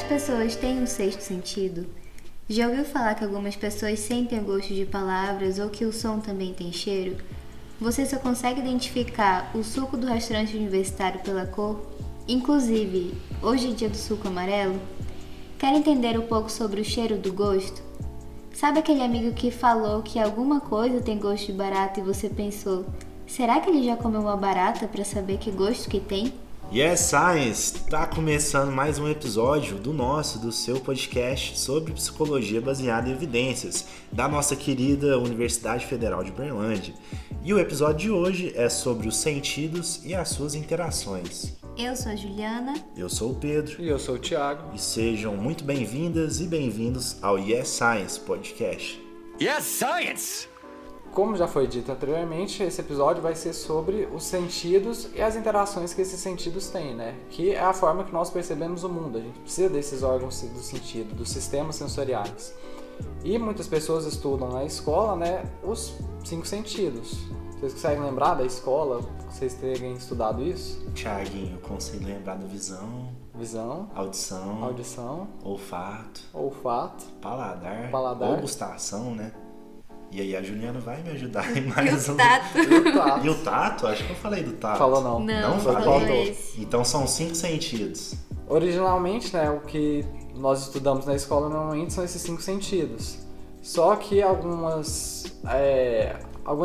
pessoas têm um sexto sentido? Já ouviu falar que algumas pessoas sentem o gosto de palavras ou que o som também tem cheiro? Você só consegue identificar o suco do restaurante universitário pela cor? Inclusive, hoje é dia do suco amarelo? Quer entender um pouco sobre o cheiro do gosto? Sabe aquele amigo que falou que alguma coisa tem gosto de barata e você pensou, será que ele já comeu uma barata para saber que gosto que tem? Yes Science! Tá começando mais um episódio do seu podcast sobre psicologia baseada em evidências, da nossa querida Universidade Federal de Uberlândia. E o episódio de hoje é sobre os sentidos e as suas interações. Eu sou a Juliana. Eu sou o Pedro. E eu sou o Thiago. E sejam muito bem-vindas e bem-vindos ao Yes Science Podcast. Yes Science! Como já foi dito anteriormente, esse episódio vai ser sobre os sentidos e as interações que esses sentidos têm, né? Que é a forma que nós percebemos o mundo. A gente precisa desses órgãos do sentido, dos sistemas sensoriais. E muitas pessoas estudam na escola, né, os 5 sentidos. Vocês conseguem lembrar da escola? Vocês terem estudado isso? Thiaguinho, eu consigo lembrar da visão, audição, olfato, paladar, ou gustação, né? E aí a Juliana vai me ajudar em mais um. Tato. E o tato? Acho que eu falei do tato. Falou não. Não falei. Esse. Então são 5 sentidos. Originalmente, né, o que nós estudamos na escola normalmente são esses 5 sentidos. Só que algumas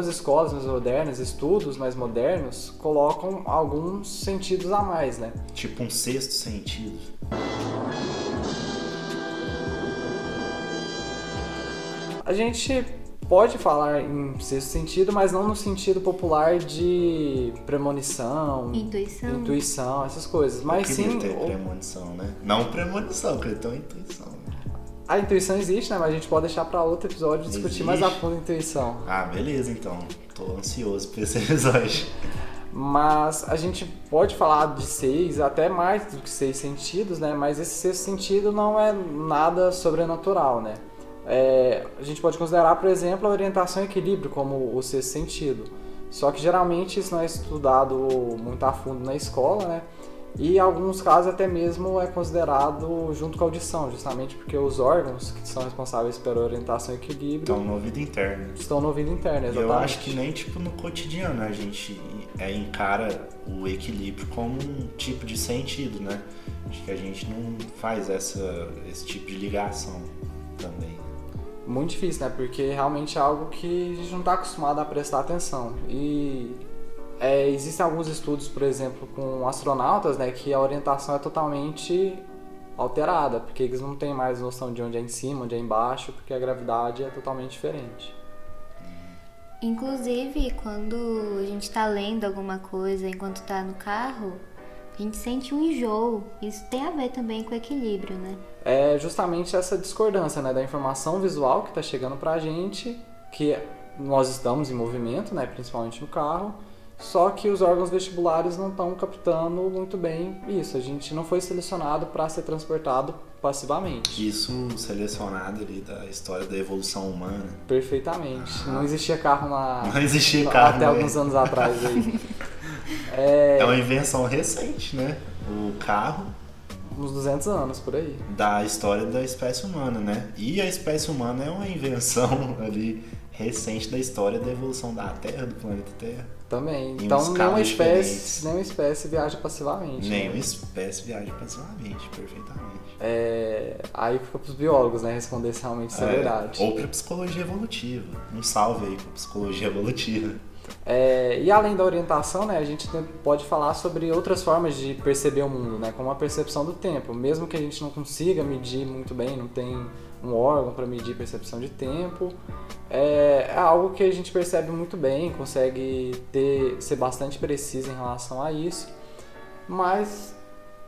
escolas mais modernas, estudos mais modernos, colocam alguns sentidos a mais, né? Tipo um sexto sentido. A gente pode falar em sexto sentido, mas não no sentido popular de premonição, intuição, essas coisas. Mas sim, premonição, né? Não premonição, porque então intuição. A intuição existe, né? Mas a gente pode deixar para outro episódio discutir mais a fundo a intuição. Ah, beleza, então. Tô ansioso por esse episódio. Mas a gente pode falar de 6, até mais do que 6 sentidos, né? Mas esse sexto sentido não é nada sobrenatural, né? A gente pode considerar, por exemplo, a orientação e equilíbrio como o sexto sentido. Só que geralmente isso não é estudado muito a fundo na escola, né? E em alguns casos até mesmo é considerado junto com a audição, justamente porque os órgãos que são responsáveis pela orientação e equilíbrio estão no ouvido interno. Estão no ouvido interno, exatamente. Eu acho que nem tipo no cotidiano a gente encara o equilíbrio como um tipo de sentido, né? Acho que a gente não faz esse tipo de ligação também. Muito difícil, né? Porque realmente é algo que a gente não está acostumado a prestar atenção. E existem alguns estudos, por exemplo, com astronautas, né, que a orientação é totalmente alterada, porque eles não têm mais noção de onde é em cima, onde é embaixo, porque a gravidade é totalmente diferente. Inclusive, quando a gente está lendo alguma coisa enquanto está no carro, a gente sente um enjoo. Isso tem a ver também com o equilíbrio, né? É justamente essa discordância, né, da informação visual que está chegando para a gente, que nós estamos em movimento, né, principalmente no carro, só que os órgãos vestibulares não estão captando muito bem isso. A gente não foi selecionado para ser transportado passivamente. Isso selecionado ali da história da evolução humana. Perfeitamente. Não existia carro até alguns anos atrás aí. É uma invenção recente, né? O carro. Uns 200 anos, por aí. Da história da espécie humana, né? E a espécie humana é uma invenção ali recente da história da evolução da Terra, do planeta Terra. Também. Então nenhuma espécie viaja passivamente. Nenhuma espécie viaja passivamente, perfeitamente. Aí fica pros biólogos, né, responder se realmente isso é verdade. Ou pra psicologia evolutiva. Um salve aí pra psicologia evolutiva. E além da orientação, né, a gente pode falar sobre outras formas de perceber o mundo, né, como a percepção do tempo. Mesmo que a gente não consiga medir muito bem, não tem um órgão para medir percepção de tempo, é algo que a gente percebe muito bem, consegue ser bastante preciso em relação a isso, mas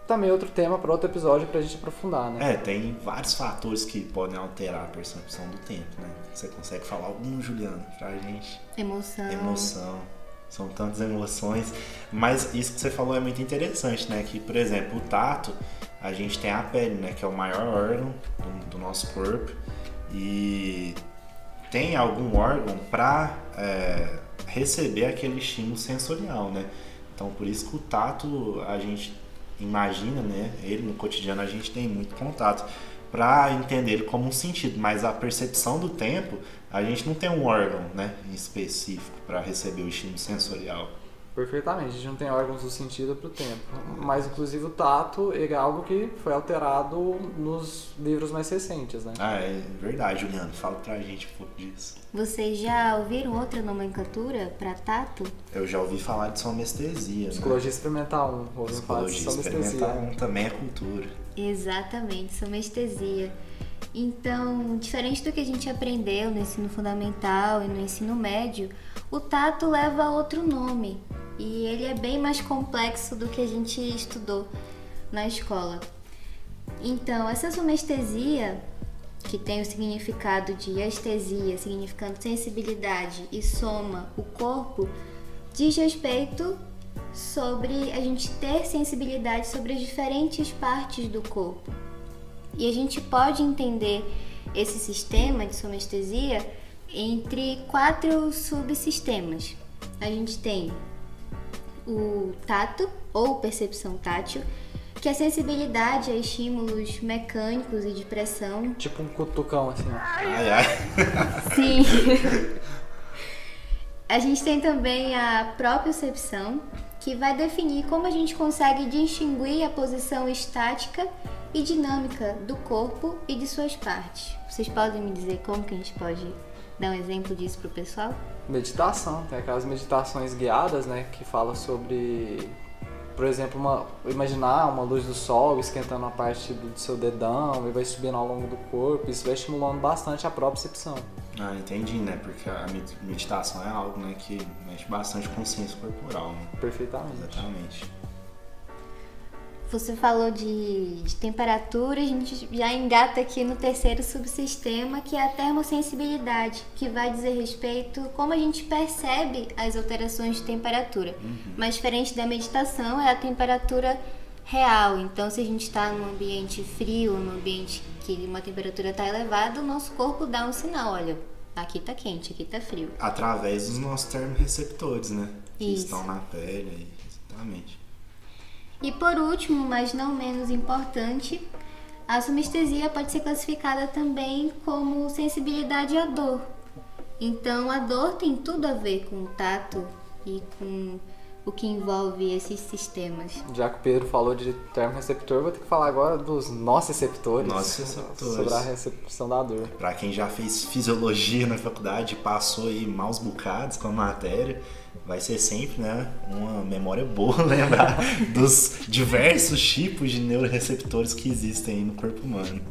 também outro tema para outro episódio para a gente aprofundar, né? Tem vários fatores que podem alterar a percepção do tempo, né? Você consegue falar algum, Juliana, pra gente? Emoção. São tantas emoções, mas isso que você falou é muito interessante, né? Que, por exemplo, o tato, a gente tem a pele, né? Que é o maior órgão do nosso corpo e tem algum órgão para receber aquele estímulo sensorial, né? Então, por isso que o tato, a gente imagina, né, ele no cotidiano a gente tem muito contato para entender ele como um sentido, mas a percepção do tempo, a gente não tem um órgão, né, específico para receber o estímulo sensorial. Perfeitamente, a gente não tem órgãos do sentido para o tempo, mas inclusive o tato é algo que foi alterado nos livros mais recentes, né? Ah, é verdade, Juliano, fala pra gente um pouco disso. Vocês já ouviram outra nomenclatura para tato? Eu já ouvi falar de somestesia. Psicologia experimental 1, ouvi falar de somestesia. Experimental 1 também é cultura. Exatamente, somestesia. Então, diferente do que a gente aprendeu no ensino fundamental e no ensino médio, o tato leva outro nome e ele é bem mais complexo do que a gente estudou na escola. Então, essa somestesia, que tem o significado de estesia, significando sensibilidade, e soma, o corpo, diz respeito sobre a gente ter sensibilidade sobre as diferentes partes do corpo. E a gente pode entender esse sistema de somestesia entre 4 subsistemas. A gente tem o tato, ou percepção tátil, que é a sensibilidade a estímulos mecânicos e de pressão. Tipo um cutucão, assim, ó. Ai, ai. Sim. A gente tem também a propriocepção, que vai definir como a gente consegue distinguir a posição estática e dinâmica do corpo e de suas partes. Vocês podem me dizer como que a gente pode dar um exemplo disso pro pessoal? Meditação, tem aquelas meditações guiadas, né, que fala sobre, por exemplo, imaginar uma luz do sol esquentando a parte do seu dedão e vai subindo ao longo do corpo, isso vai estimulando bastante a propriocepção. Ah, entendi, né? Porque a meditação é algo, né, que mexe bastante com consciência corporal, né? Perfeitamente. Exatamente. Você falou de temperatura, a gente já engata aqui no terceiro subsistema, que é a termossensibilidade, que vai dizer respeito como a gente percebe as alterações de temperatura. Mas diferente da meditação, é a temperatura real. Então, se a gente está num ambiente frio, num ambiente que uma temperatura está elevada, o nosso corpo dá um sinal, olha, aqui está quente, aqui está frio. Através dos nossos termorreceptores, né? Que Isso. estão na pele, exatamente. E por último, mas não menos importante, a somestesia pode ser classificada também como sensibilidade à dor. Então, a dor tem tudo a ver com o tato e com o que envolve esses sistemas. Já que o Pedro falou de termorreceptor, vou ter que falar agora dos nociceptores. Nociceptores. Sobre a recepção da dor. Pra quem já fez fisiologia na faculdade e passou aí maus bocados com a matéria, vai ser sempre, né, uma memória boa lembrar dos diversos tipos de neuroreceptores que existem aí no corpo humano.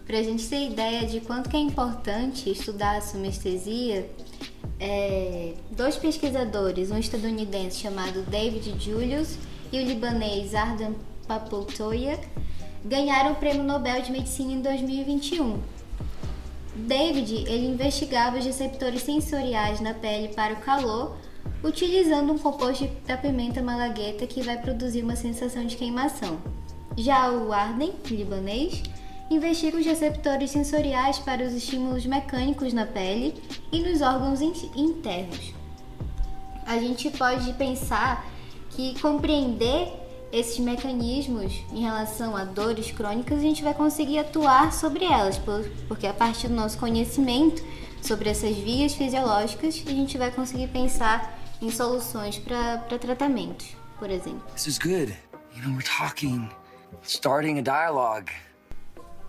Pra gente ter ideia de quanto que é importante estudar a somestesia, 2 pesquisadores, um estadunidense chamado David Julius e o libanês Ardan Papoutoya, ganharam o Prêmio Nobel de Medicina em 2021. David, ele investigava os receptores sensoriais na pele para o calor, utilizando um composto da pimenta malagueta que vai produzir uma sensação de queimação. Já o Arden, libanês, investiga os receptores sensoriais para os estímulos mecânicos na pele e nos órgãos internos. A gente pode pensar que compreender esses mecanismos em relação a dores crônicas, a gente vai conseguir atuar sobre elas, porque a partir do nosso conhecimento sobre essas vias fisiológicas, a gente vai conseguir pensar em soluções para tratamentos, por exemplo. This is good. You know, we're talking, starting a dialogue.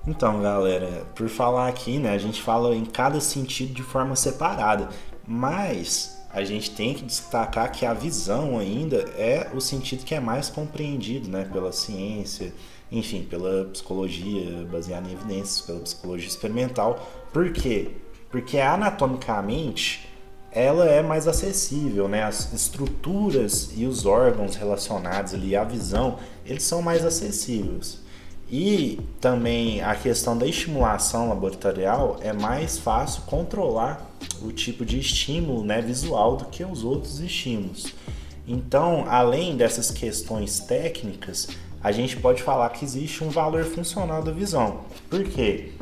Então, galera, por falar aqui, né, a gente fala em cada sentido de forma separada, mas a gente tem que destacar que a visão ainda é o sentido que é mais compreendido, né, pela ciência, enfim, pela psicologia baseada em evidências, pela psicologia experimental. Por quê? Porque anatomicamente ela é mais acessível, né? As estruturas e os órgãos relacionados ali à visão, eles são mais acessíveis. E também a questão da estimulação laboratorial é mais fácil controlar o tipo de estímulo, né, visual do que os outros estímulos. Então, além dessas questões técnicas, a gente pode falar que existe um valor funcional da visão. Por quê?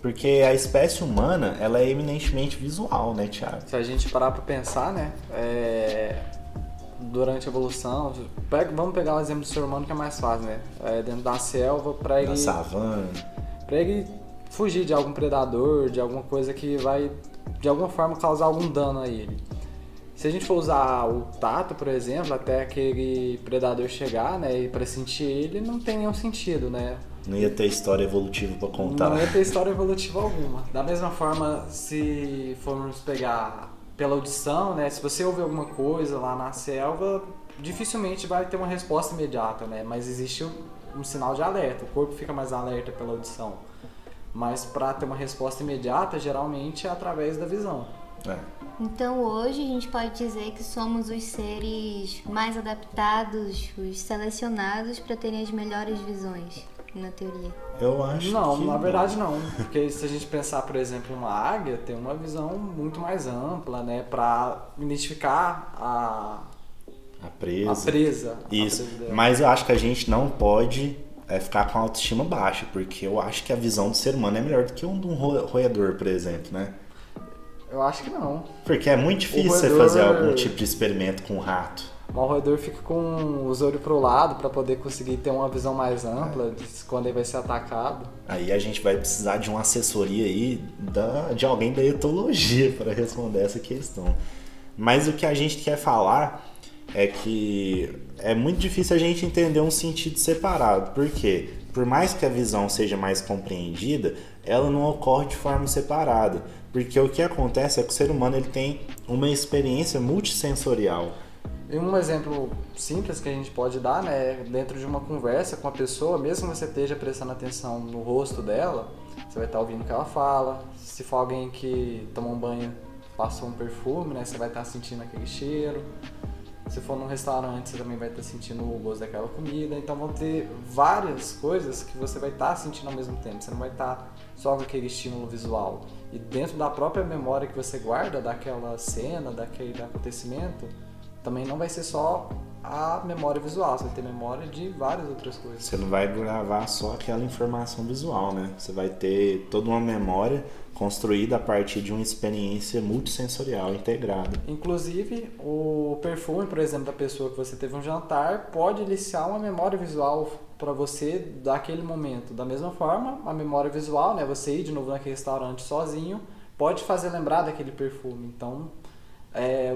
Porque a espécie humana, ela é eminentemente visual, né, Thiago? Se a gente parar para pensar, né, durante a evolução, vamos pegar o exemplo do ser humano que é mais fácil, né? Dentro da selva, pra ele... Na savana. Pra ele fugir de algum predador, de alguma coisa que vai, de alguma forma, causar algum dano a ele. Se a gente for usar o tato, por exemplo, até aquele predador chegar, né, e pra sentir ele, não tem nenhum sentido, né? Não ia ter história evolutiva pra contar. Não ia ter história evolutiva alguma. Da mesma forma, se formos pegar pela audição, né, se você ouvir alguma coisa lá na selva, dificilmente vai ter uma resposta imediata, né? Mas existe um sinal de alerta, o corpo fica mais alerta pela audição. Mas para ter uma resposta imediata, geralmente é através da visão. Então hoje a gente pode dizer que somos os seres mais adaptados, os selecionados para terem as melhores visões, na teoria. Eu acho não, que... na verdade não. Porque se a gente pensar, por exemplo, uma águia, tem uma visão muito mais ampla, né? Para identificar a presa. Isso. A presa. Mas eu acho que a gente não pode ficar com a autoestima baixa, porque eu acho que a visão do ser humano é melhor do que um de um roedor, por exemplo, né? Eu acho que não. Porque é muito difícil você fazer algum tipo de experimento com um rato. O roedor fica com os olhos pro lado para poder conseguir ter uma visão mais ampla quando ele vai ser atacado. Aí a gente vai precisar de uma assessoria aí de alguém da etologia para responder essa questão. Mas o que a gente quer falar é que é muito difícil a gente entender um sentido separado. Por quê? Por mais que a visão seja mais compreendida, ela não ocorre de forma separada. Porque o que acontece é que o ser humano ele tem uma experiência multissensorial. E um exemplo simples que a gente pode dar, né, dentro de uma conversa com a pessoa, mesmo que você esteja prestando atenção no rosto dela, você vai estar ouvindo o que ela fala. Se for alguém que toma um banho, passou um perfume, né, você vai estar sentindo aquele cheiro. Se for num restaurante, você também vai estar sentindo o gosto daquela comida. Então vão ter várias coisas que você vai estar sentindo ao mesmo tempo. Você não vai estar só com aquele estímulo visual. E dentro da própria memória que você guarda daquela cena, daquele acontecimento, também não vai ser só a memória visual. Você vai ter memória de várias outras coisas. Você não vai gravar só aquela informação visual, né? Você vai ter toda uma memória construída a partir de uma experiência multissensorial integrada. Inclusive, o perfume, por exemplo, da pessoa que você teve um jantar, pode iniciar uma memória visual para você daquele momento. Da mesma forma, a memória visual, né, você ir de novo naquele restaurante sozinho, pode fazer lembrar daquele perfume. Então,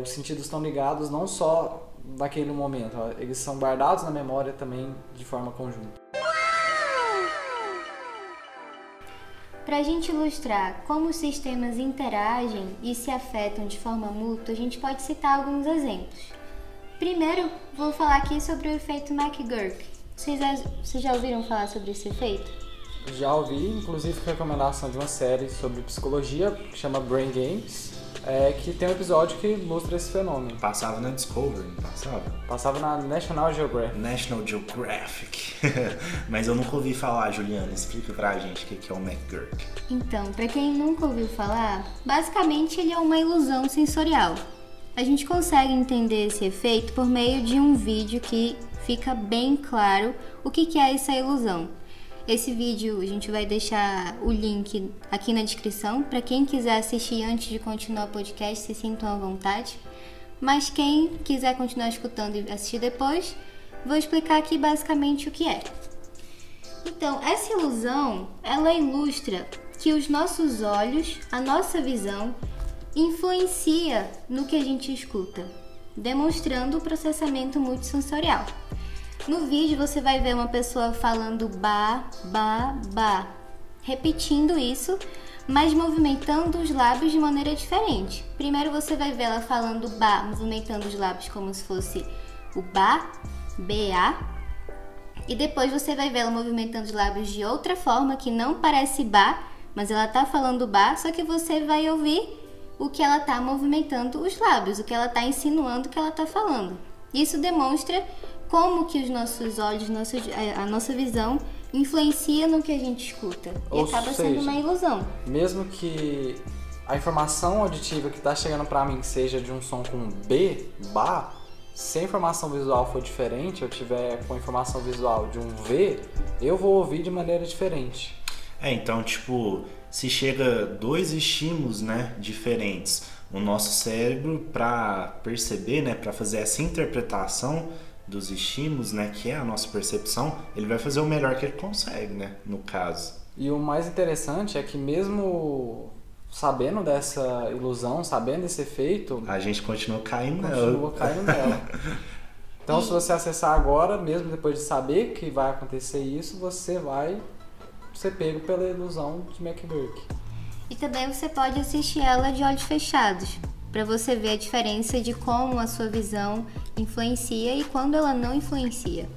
os sentidos estão ligados não só naquele momento, eles são guardados na memória também de forma conjunta. Para a gente ilustrar como os sistemas interagem e se afetam de forma mútua, a gente pode citar alguns exemplos. Primeiro, vou falar aqui sobre o efeito McGurk. Vocês já ouviram falar sobre esse efeito? Já ouvi, inclusive, recomendação de uma série sobre psicologia que chama Brain Games, que tem um episódio que ilustra esse fenômeno. Passava na Discovery, não passava? Passava na National Geographic. National Geographic. Mas eu nunca ouvi falar, Juliana. Explica pra gente o que é o McGurk. Então, pra quem nunca ouviu falar, basicamente ele é uma ilusão sensorial. A gente consegue entender esse efeito por meio de um vídeo que fica bem claro o que é essa ilusão. Esse vídeo a gente vai deixar o link aqui na descrição para quem quiser assistir antes de continuar o podcast, se sintam à vontade. Mas quem quiser continuar escutando e assistir depois, vou explicar aqui basicamente o que é. Então, essa ilusão, ela ilustra que os nossos olhos, a nossa visão, influencia no que a gente escuta, demonstrando o processamento multissensorial. No vídeo você vai ver uma pessoa falando ba, ba, ba, repetindo isso, mas movimentando os lábios de maneira diferente. Primeiro você vai ver ela falando ba, movimentando os lábios como se fosse o ba, ba, e depois você vai ver ela movimentando os lábios de outra forma que não parece ba, mas ela tá falando ba, só que você vai ouvir o que ela tá movimentando os lábios, o que ela tá insinuando que ela tá falando. Isso demonstra como que os nossos olhos, a nossa visão influencia no que a gente escuta. E acaba sendo uma ilusão. Mesmo que a informação auditiva que está chegando para mim seja de um som com B, ba, se a informação visual for diferente, eu tiver com a informação visual de um V, eu vou ouvir de maneira diferente. Então, tipo, se chega dois estímulos, né, diferentes, o nosso cérebro, para perceber, né, para fazer essa interpretação dos estímulos, né, que é a nossa percepção, ele vai fazer o melhor que ele consegue, né, no caso. E o mais interessante é que mesmo sabendo dessa ilusão, sabendo desse efeito, a gente continua caindo nela. Então, se você acessar agora, mesmo depois de saber que vai acontecer isso, você vai ser pego pela ilusão de McGurk. E também você pode assistir ela de olhos fechados, para você ver a diferença de como a sua visão influencia e quando ela não influencia.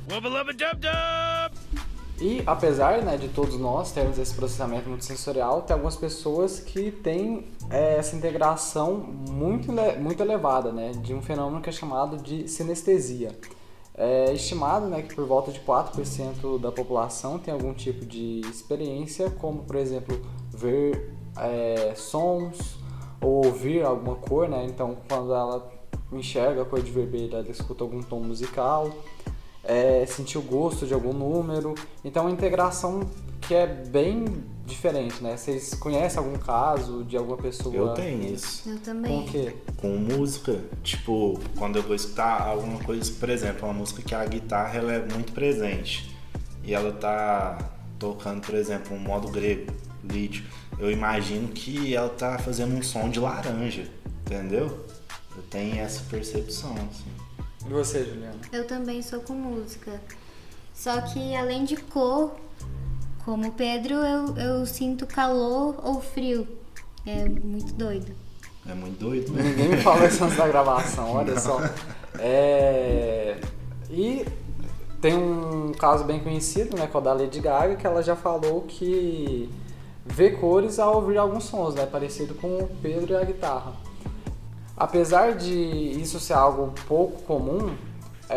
E apesar, né, de todos nós termos esse processamento multissensorial, tem algumas pessoas que têm essa integração muito elevada, né, de um fenômeno que é chamado de sinestesia. É estimado, né, que por volta de 4% da população tem algum tipo de experiência, como por exemplo ver sons ou ouvir alguma cor, né? Então quando ela enxerga a cor de vermelho, ela escuta algum tom musical, sentir o gosto de algum número. Então é uma integração que é bem diferente, né? Vocês conhecem algum caso de alguma pessoa? Eu tenho isso. Eu também. Com o quê? Com música. Tipo, quando eu vou escutar alguma coisa, por exemplo, uma música que a guitarra ela é muito presente e ela tá tocando, por exemplo, um modo grego, lítio, eu imagino que ela tá fazendo um som de laranja, entendeu? Eu tenho essa percepção, assim. E você, Juliana? Eu também sou com música. Só que além de cor, como o Pedro, eu sinto calor ou frio. É muito doido. É muito doido, né? Ninguém me falou isso antes da gravação, olha só. E tem um caso bem conhecido, né, com a da Lady Gaga, que ela já falou que vê cores ao ouvir alguns sons, né, parecido com o Pedro e a guitarra. Apesar de isso ser algo pouco comum,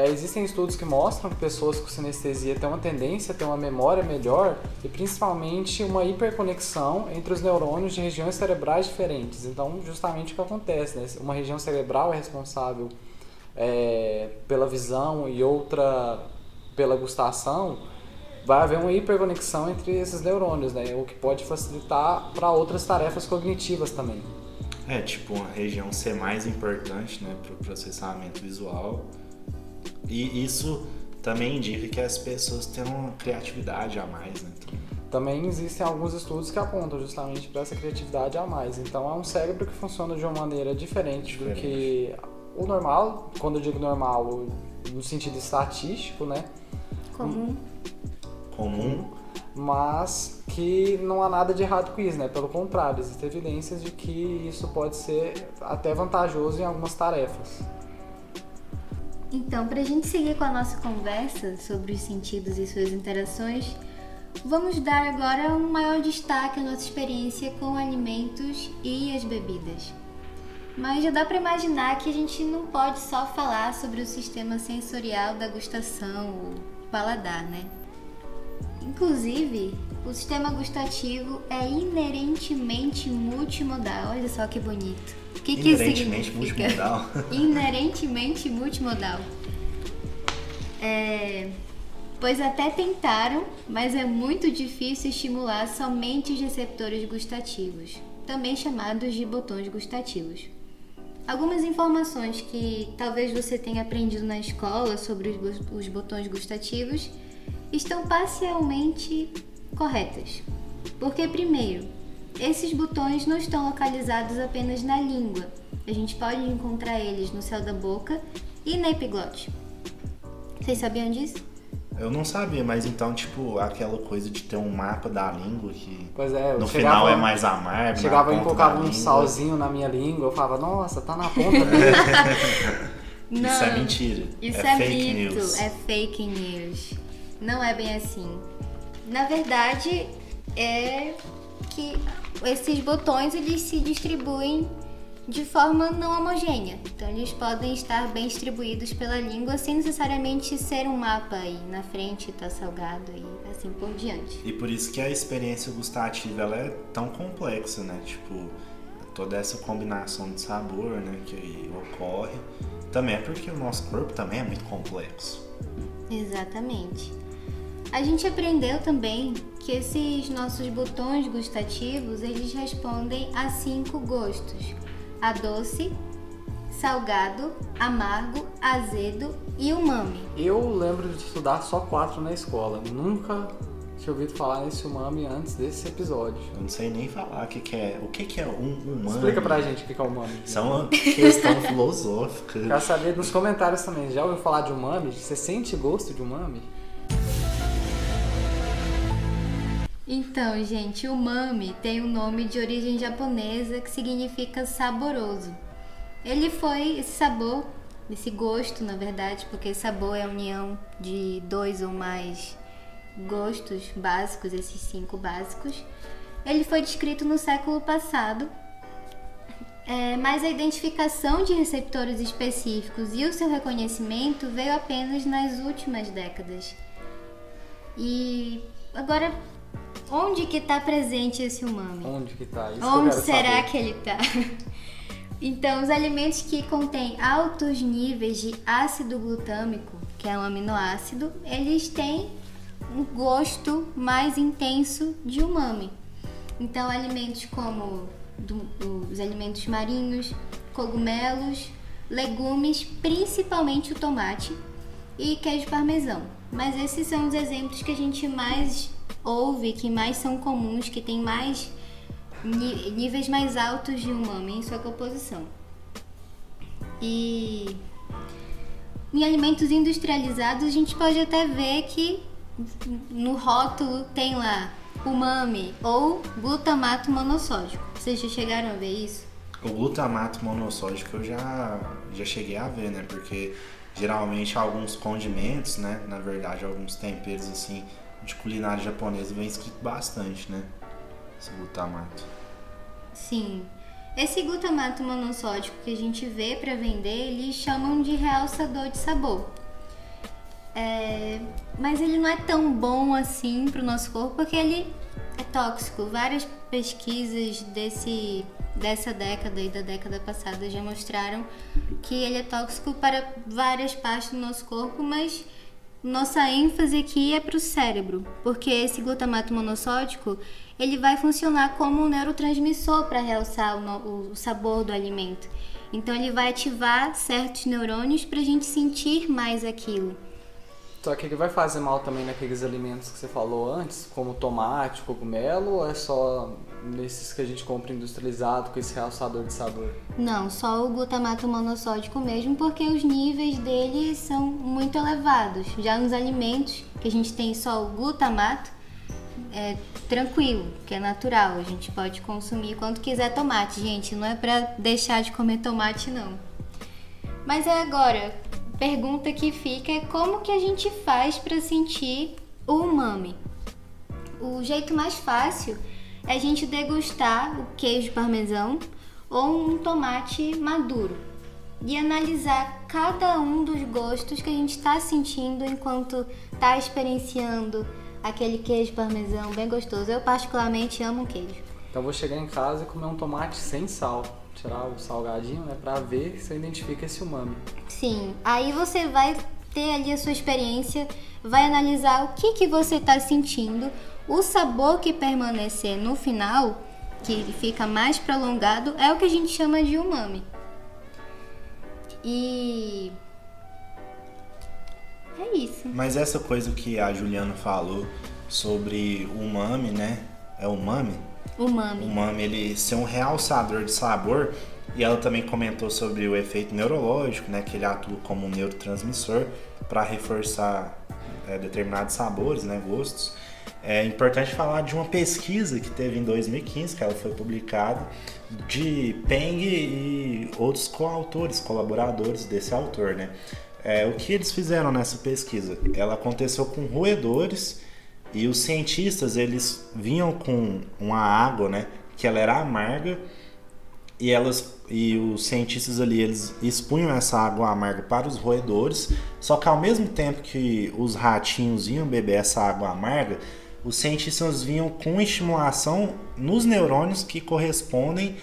existem estudos que mostram que pessoas com sinestesia têm uma tendência a ter uma memória melhor e principalmente uma hiperconexão entre os neurônios de regiões cerebrais diferentes. Então, justamente o que acontece, né? Uma região cerebral é responsável pela visão e outra pela gustação, vai haver uma hiperconexão entre esses neurônios, né? O que pode facilitar para outras tarefas cognitivas também. Tipo, uma região ser mais importante, né, para o processamento visual. E isso também indica que as pessoas têm uma criatividade a mais, né? Também existem alguns estudos que apontam justamente para essa criatividade a mais. Então é um cérebro que funciona de uma maneira diferente do que o normal. Quando eu digo normal, no sentido estatístico, né? Comum. Mas que não há nada de errado com isso, né? Pelo contrário, existem evidências de que isso pode ser até vantajoso em algumas tarefas. Então, para a gente seguir com a nossa conversa sobre os sentidos e suas interações, vamos dar agora um maior destaque à nossa experiência com alimentos e as bebidas. Mas já dá para imaginar que a gente não pode só falar sobre o sistema sensorial da gustação ou paladar, né? Inclusive, o sistema gustativo é inerentemente multimodal. Olha só que bonito. O que isso significa? Multimodal. Inerentemente multimodal. Pois até tentaram, mas é muito difícil estimular somente os receptores gustativos, também chamados de botões gustativos. Algumas informações que talvez você tenha aprendido na escola sobre os botões gustativos estão parcialmente corretas. Porque, primeiro, esses botões não estão localizados apenas na língua. A gente pode encontrar eles no céu da boca e na epiglote. Vocês sabiam disso? Eu não sabia, mas então, tipo, aquela coisa de ter um mapa da língua que no final é mais amargo. Chegava e colocava um salzinho na minha língua, eu falava, nossa, tá na ponta dele. Não, isso é mentira. Isso é fake mito, news. É fake news. Não é bem assim. Na verdade, é que esses botões eles se distribuem de forma não homogênea. Então eles podem estar bem distribuídos pela língua sem necessariamente ser um mapa aí na frente, tá salgado e assim por diante. E por isso que a experiência gustativa ela é tão complexa, né? Tipo, toda essa combinação de sabor, né, que ocorre. Também é porque o nosso corpo também é muito complexo. Exatamente. A gente aprendeu também que esses nossos botões gustativos, eles respondem a 5 gostos. a doce, salgado, amargo, azedo e umami. Eu lembro de estudar só 4 na escola. Nunca tinha ouvido falar nesse umami antes desse episódio. Eu não sei nem falar o que é. O que é um umami? Explica pra gente o que é umami. Isso é uma questão filosófica. Quero saber nos comentários também. Já ouviu falar de umami? Você sente gosto de umami? Então, gente, umami tem um nome de origem japonesa que significa saboroso. Ele foi esse sabor, esse gosto, na verdade, porque sabor é a união de 2 ou mais gostos básicos, esses 5 básicos. Ele foi descrito no século passado, mas a identificação de receptores específicos e o seu reconhecimento veio apenas nas últimas décadas. E agora, onde que está presente esse umami? Onde que está? Onde será que ele está? Então, os alimentos que contêm altos níveis de ácido glutâmico, que é um aminoácido, eles têm um gosto mais intenso de umami. Então, alimentos como os alimentos marinhos, cogumelos, legumes, principalmente o tomate e queijo parmesão. Mas esses são os exemplos que a gente mais ouve, que mais são comuns, que tem mais níveis mais altos de umami em sua composição. E em alimentos industrializados a gente pode até ver que no rótulo tem lá umami ou glutamato monossódico. Vocês já chegaram a ver isso? O glutamato monossódico eu já cheguei a ver, né? Porque geralmente alguns condimentos, né? Na verdade, alguns temperos assim de culinária japonesa vem escrito bastante, né? Esse glutamato. Sim. Esse glutamato monossódico que a gente vê para vender, eles chamam de realçador de sabor. Mas ele não é tão bom assim para o nosso corpo porque ele é tóxico. Várias pesquisas dessa década e da década passada já mostraram que ele é tóxico para várias partes do nosso corpo, mas nossa ênfase aqui é para o cérebro, porque esse glutamato monossódico ele vai funcionar como um neurotransmissor para realçar o sabor do alimento. Então ele vai ativar certos neurônios para a gente sentir mais aquilo. Só que ele vai fazer mal também naqueles alimentos que você falou antes, como tomate, cogumelo, ou é só nesses que a gente compra industrializado com esse realçador de sabor? Não, só o glutamato monossódico mesmo, porque os níveis dele são muito elevados. Já nos alimentos que a gente tem só o glutamato, é tranquilo, que é natural, a gente pode consumir quanto quiser tomate, gente, não é pra deixar de comer tomate não. Mas agora, pergunta que fica é como que a gente faz para sentir o umami? O jeito mais fácil é a gente degustar o queijo parmesão ou um tomate maduro e analisar cada um dos gostos que a gente está sentindo enquanto está experienciando aquele queijo parmesão bem gostoso. Eu particularmente amo queijo. Então vou chegar em casa e comer um tomate sem sal, tirar o salgadinho, né, pra ver se eu identifico esse umami. Sim, aí você vai ter ali a sua experiência, vai analisar o que você está sentindo, o sabor que permanecer no final, que fica mais prolongado, é o que a gente chama de umami. E é isso. Mas essa coisa que a Juliana falou sobre o umami, né? É umami? Umami. O umami, ele ser um realçador de sabor, e ela também comentou sobre o efeito neurológico, né? Que ele atua como um neurotransmissor para reforçar determinados sabores, né? Gostos. É importante falar de uma pesquisa que teve em 2015, que ela foi publicada, de Peng e outros coautores, colaboradores desse autor, né? O que eles fizeram nessa pesquisa? Ela aconteceu com roedores e os cientistas, eles vinham com uma água, né, que ela era amarga, e os cientistas ali, eles expunham essa água amarga para os roedores, só que ao mesmo tempo que os ratinhos iam beber essa água amarga, os cientistas vinham com estimulação nos neurônios que correspondem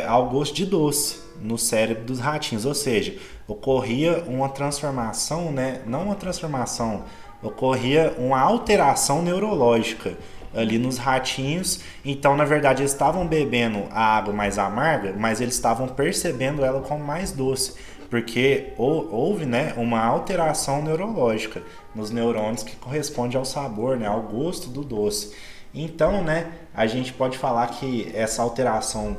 ao gosto de doce no cérebro dos ratinhos, ou seja, ocorria uma transformação, né? Não uma transformação, ocorria uma alteração neurológica ali nos ratinhos. Então, na verdade, eles estavam bebendo a água mais amarga, mas eles estavam percebendo ela como mais doce, porque houve, né, uma alteração neurológica nos neurônios que corresponde ao sabor, né, ao gosto do doce. Então, né, a gente pode falar que essa alteração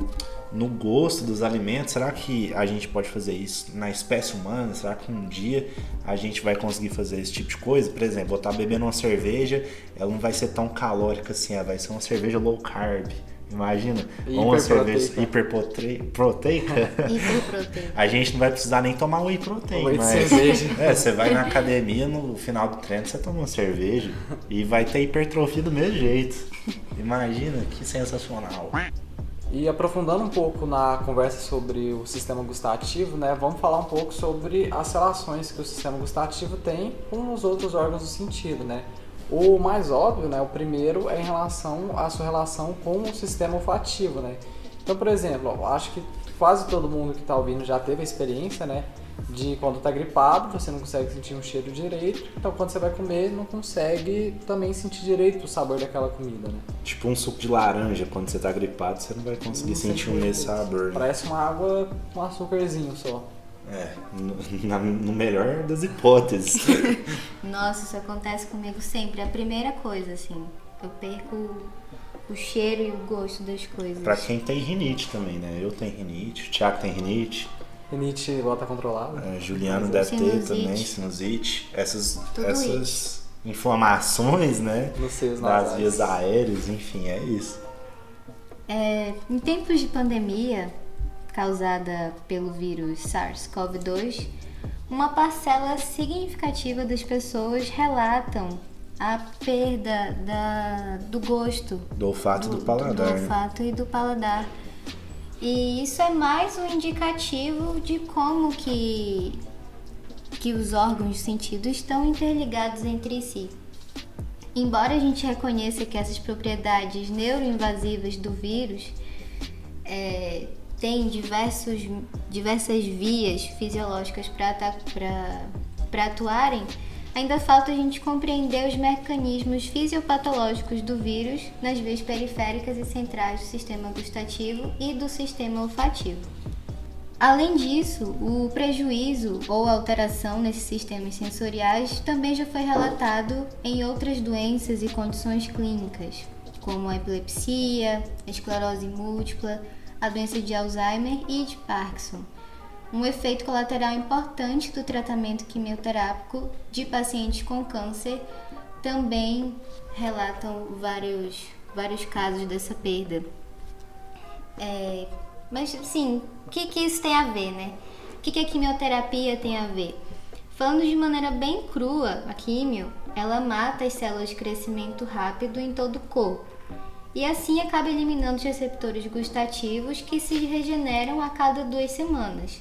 no gosto dos alimentos, será que a gente pode fazer isso na espécie humana? Será que um dia a gente vai conseguir fazer esse tipo de coisa? Por exemplo, eu estar bebendo uma cerveja, ela não vai ser tão calórica assim, ela vai ser uma cerveja low carb. Imagina, ou uma cerveja hiperproteica. A gente não vai precisar nem tomar whey protein. Whey de cerveja. Você vai na academia, no final do treino você toma uma cerveja e vai ter hipertrofia do mesmo jeito. Imagina, que sensacional. E aprofundando um pouco na conversa sobre o sistema gustativo, né, vamos falar um pouco sobre as relações que o sistema gustativo tem com os outros órgãos do sentido, né? O mais óbvio, né, o primeiro é em relação à sua relação com o sistema olfativo, né? Então, por exemplo, eu acho que quase todo mundo que está ouvindo já teve a experiência, né, de quando está gripado, você não consegue sentir um cheiro direito, então quando você vai comer, não consegue também sentir direito o sabor daquela comida, né? Tipo um suco de laranja, quando você está gripado, você não vai conseguir sentir o mesmo sabor. Né? Parece uma água com açúcarzinho só. No melhor das hipóteses. Nossa, isso acontece comigo sempre. É a primeira coisa, assim, eu perco o cheiro e o gosto das coisas. Pra quem tem rinite também, né? Eu tenho rinite, o Thiago tem rinite. Rinite volta controlada. Juliano deve ter também, sinusite. Essas inflamações, né? Das vias aéreas, enfim, é isso. Em tempos de pandemia causada pelo vírus SARS-CoV-2, uma parcela significativa das pessoas relatam a perda do gosto. Do olfato e do paladar. Do olfato e do paladar. E isso é mais um indicativo de como que os órgãos de sentido estão interligados entre si. Embora a gente reconheça que essas propriedades neuroinvasivas do vírus têm diversas vias fisiológicas para atuarem, ainda falta a gente compreender os mecanismos fisiopatológicos do vírus nas vias periféricas e centrais do sistema gustativo e do sistema olfativo. Além disso, o prejuízo ou alteração nesses sistemas sensoriais também já foi relatado em outras doenças e condições clínicas, como a epilepsia, a esclerose múltipla, a doença de Alzheimer e de Parkinson. Um efeito colateral importante do tratamento quimioterápico de pacientes com câncer também relatam vários casos dessa perda. Mas, sim, o que isso tem a ver, né? O que a quimioterapia tem a ver? Falando de maneira bem crua, a quimio, ela mata as células de crescimento rápido em todo o corpo. E assim acaba eliminando os receptores gustativos que se regeneram a cada 2 semanas.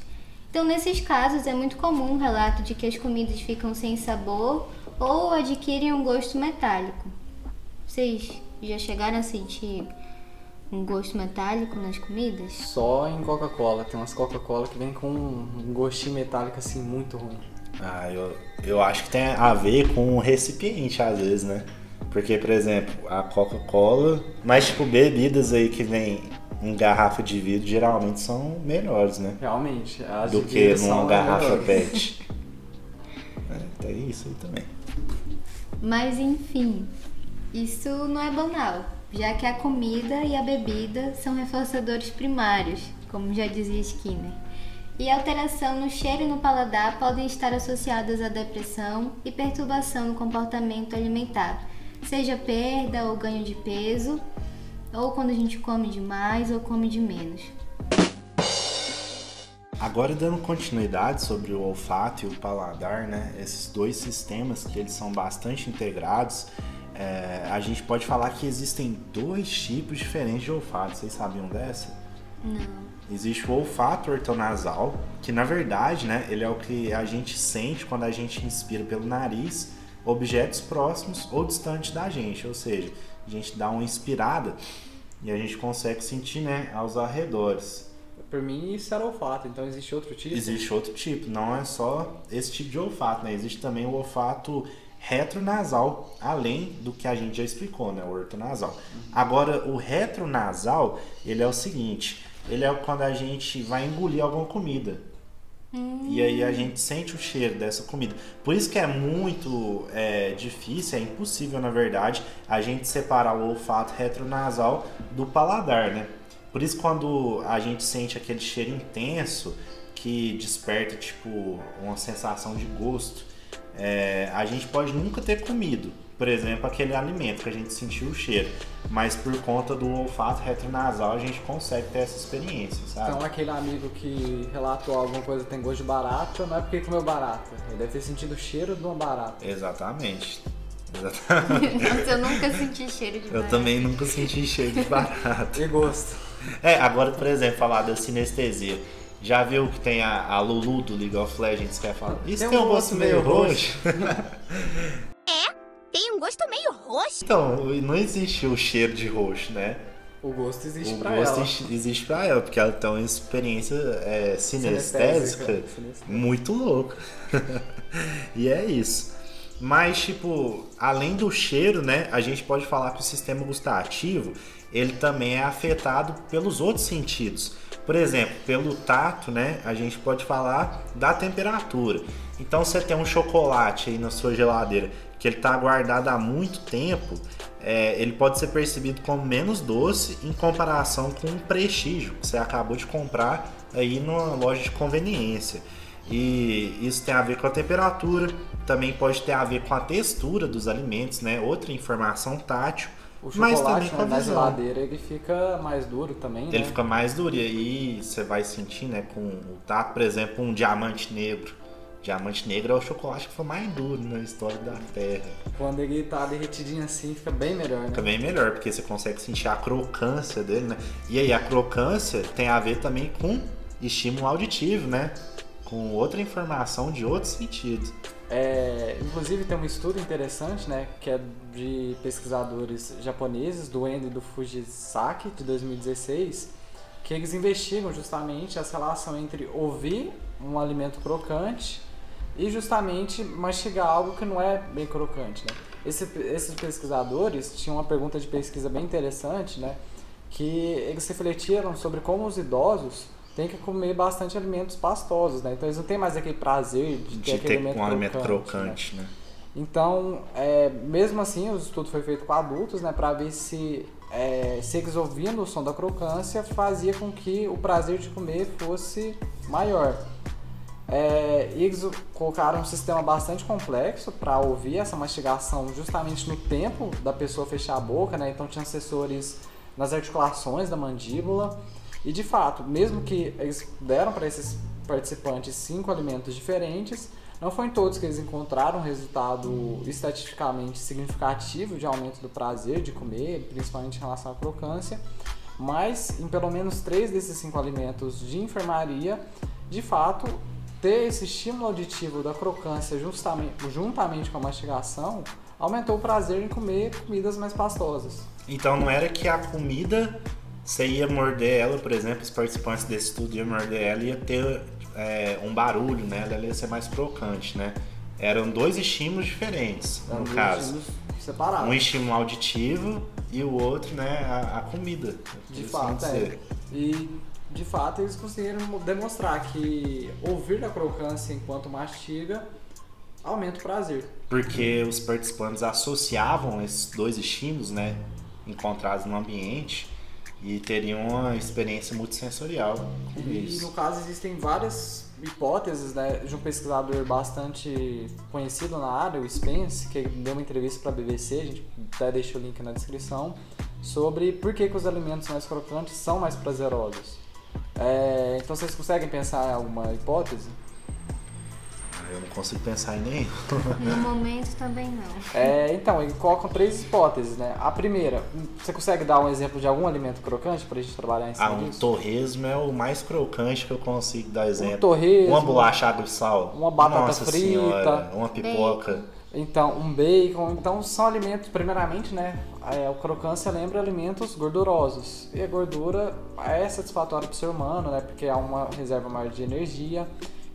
Então, nesses casos, é muito comum o relato de que as comidas ficam sem sabor ou adquirem um gosto metálico. Vocês já chegaram a sentir um gosto metálico nas comidas? Só em Coca-Cola. Tem umas Coca-Cola que vem com um gostinho metálico assim muito ruim. Eu acho que tem a ver com o recipiente às vezes, né? Porque, por exemplo, a Coca-Cola, mas tipo bebidas aí que vem em garrafa de vidro geralmente são melhores, né? Realmente. Do que numa garrafa PET. Tem isso aí também. Mas enfim, isso não é banal, já que a comida e a bebida são reforçadores primários, como já dizia Skinner. E alteração no cheiro e no paladar podem estar associadas à depressão e perturbação no comportamento alimentar, seja perda ou ganho de peso, ou quando a gente come demais ou come de menos. Agora, dando continuidade sobre o olfato e o paladar, né? Esses dois sistemas que eles são bastante integrados, a gente pode falar que existem 2 tipos diferentes de olfato. Vocês sabiam dessa? Não. Existe o olfato ortonasal, que na verdade, né, ele é o que a gente sente quando a gente inspira pelo nariz objetos próximos ou distantes da gente, ou seja, a gente dá uma inspirada e a gente consegue sentir, né, aos arredores. Por mim isso era olfato, então existe outro tipo? Existe outro tipo, não é só esse tipo de olfato, né? Existe também o olfato retronasal, além do que a gente já explicou, né? O ortonasal. Agora, o retronasal, ele é o seguinte, ele é quando a gente vai engolir alguma comida. E aí a gente sente o cheiro dessa comida. Por isso que é muito difícil, é impossível, na verdade, a gente separar o olfato retronasal do paladar, né? Por isso, quando a gente sente aquele cheiro intenso, que desperta, tipo, uma sensação de gosto, a gente pode nunca ter comido, por exemplo, aquele alimento que a gente sentiu o cheiro, mas por conta do olfato retronasal a gente consegue ter essa experiência, sabe? Então aquele amigo que relatou alguma coisa que tem gosto de barata, não é porque comeu barata, ele deve ter sentido o cheiro de uma barata. Exatamente. Nossa, eu nunca senti cheiro de barata. Eu também nunca senti cheiro de barata. E gosto. Agora, por exemplo, falar da sinestesia. Já viu que tem a Lulu do League of Legends que fala, isso tem um gosto meio roxo? Tem um gosto meio roxo. Então, não existe o cheiro de roxo, né? O gosto existe pra ela. O gosto existe pra ela, porque ela tem uma experiência sinestésica muito louca. E é isso. Mas, tipo, além do cheiro, né, a gente pode falar que o sistema gustativo, ele também é afetado pelos outros sentidos. Por exemplo, pelo tato, né, a gente pode falar da temperatura. Então, você tem um chocolate aí na sua geladeira que ele está guardado há muito tempo, ele pode ser percebido como menos doce em comparação com um prestígio que você acabou de comprar aí numa loja de conveniência. E isso tem a ver com a temperatura, também pode ter a ver com a textura dos alimentos, né? Outra informação tátil. O chocolate, né, na geladeira ele fica mais duro também, né? Ele fica mais duro e aí você vai sentir, né, com o tato, por exemplo, um diamante negro. Diamante negro é o chocolate que foi mais duro na história da Terra. Quando ele tá derretidinho assim, fica bem melhor, né? Fica bem melhor, porque você consegue sentir a crocância dele, né? E aí a crocância tem a ver também com estímulo auditivo, né? Com outra informação de outro sentido. Inclusive tem um estudo interessante, né, que é de pesquisadores japoneses, do Endo e do Fujisaki, de 2016, que eles investigam justamente essa relação entre ouvir um alimento crocante e justamente mastigar algo que não é bem crocante, né? Esses pesquisadores tinham uma pergunta de pesquisa bem interessante, né, que eles refletiram sobre como os idosos tem que comer bastante alimentos pastosos, né? Então eles não têm mais aquele prazer de ter aquele alimento crocante, né? Então, mesmo assim, o estudo foi feito com adultos, né? Para ver se eles ouvindo o som da crocância fazia com que o prazer de comer fosse maior. E eles colocaram um sistema bastante complexo para ouvir essa mastigação justamente no tempo da pessoa fechar a boca, né? Então tinha sensores nas articulações da mandíbula. E de fato, mesmo que eles deram para esses participantes 5 alimentos diferentes, não foi em todos que eles encontraram um resultado estatisticamente significativo de aumento do prazer de comer, principalmente em relação à crocância, mas em pelo menos 3 desses 5 alimentos de enfermaria, de fato, ter esse estímulo auditivo da crocância juntamente com a mastigação aumentou o prazer em comer comidas mais pastosas. Então não era que a comida... Você ia morder ela, por exemplo, os participantes desse estudo iam morder ela e ia ter um barulho, né? Ela ia ser mais crocante, né? Eram 2 estímulos diferentes, no caso. Separados. Um estímulo auditivo e o outro, né, a comida. De fato, E, de fato, eles conseguiram demonstrar que ouvir a crocância enquanto mastiga aumenta o prazer. Porque os participantes associavam esses 2 estímulos, né, encontrados no ambiente, e teriam uma experiência multissensorial com isso. E no caso existem várias hipóteses, né, de um pesquisador bastante conhecido na área, o Spence, que deu uma entrevista para a BBC, a gente até deixa o link na descrição, sobre por que os alimentos mais crocantes são mais prazerosos. Então vocês conseguem pensar em alguma hipótese? Eu não consigo pensar em nenhum. No momento também não. Então, eles colocam 3 hipóteses, né? A primeira, você consegue dar um exemplo de algum alimento crocante pra gente trabalhar em cima disso? Um torresmo é o mais crocante que eu consigo dar exemplo. Um torresmo, uma bolacha água e sal. Uma batata Nossa frita. Senhora, uma pipoca. Bacon. Então, um bacon. Então, são alimentos, primeiramente, né? O crocância lembra alimentos gordurosos. E a gordura é satisfatória pro ser humano, né? Porque há uma reserva maior de energia.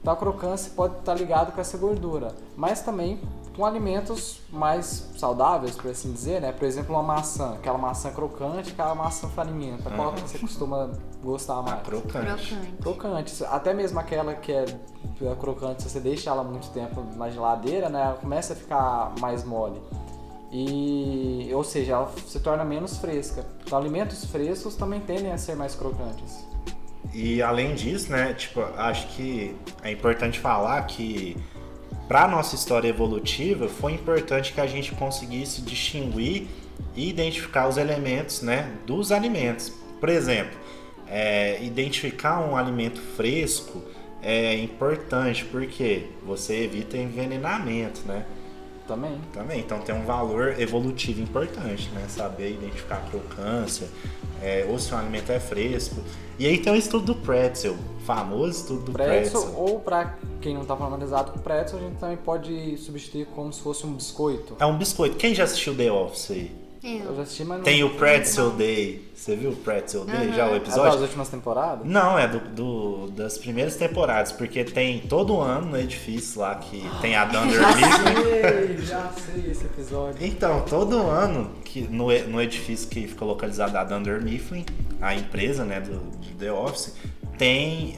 Então a crocância pode estar ligada com essa gordura, mas também com alimentos mais saudáveis, por assim dizer, né? Por exemplo, uma maçã, aquela maçã crocante, aquela maçã farinhenta. Qual que você costuma gostar mais? Crocante. Até mesmo aquela que é crocante, se você deixa ela muito tempo na geladeira, né? Ela começa a ficar mais mole. Ou seja, ela se torna menos fresca. Então alimentos frescos também tendem a ser mais crocantes. E além disso, né, tipo, acho que é importante falar que para nossa história evolutiva foi importante que a gente conseguisse distinguir e identificar os elementos, né, dos alimentos. Por exemplo, identificar um alimento fresco é importante porque você evita envenenamento, né? Também. Então tem um valor evolutivo importante, né? Saber identificar a crocância, ou se um alimento é fresco. E aí tem o estudo do pretzel, famoso estudo do pretzel. Ou para quem não está familiarizado com pretzel, a gente também pode substituir como se fosse um biscoito. É um biscoito. Quem já assistiu The Office aí? Eu já assisti, mas não... Tem o Pretzel Day. Você viu o Pretzel Day? Já o episódio? É das últimas temporadas? Não, é das primeiras temporadas, porque tem todo ano no edifício lá que tem a Dunder Mifflin. Já sei esse episódio. Então, todo ano que no edifício que fica localizado a Dunder Mifflin, a empresa, né, do The Office, tem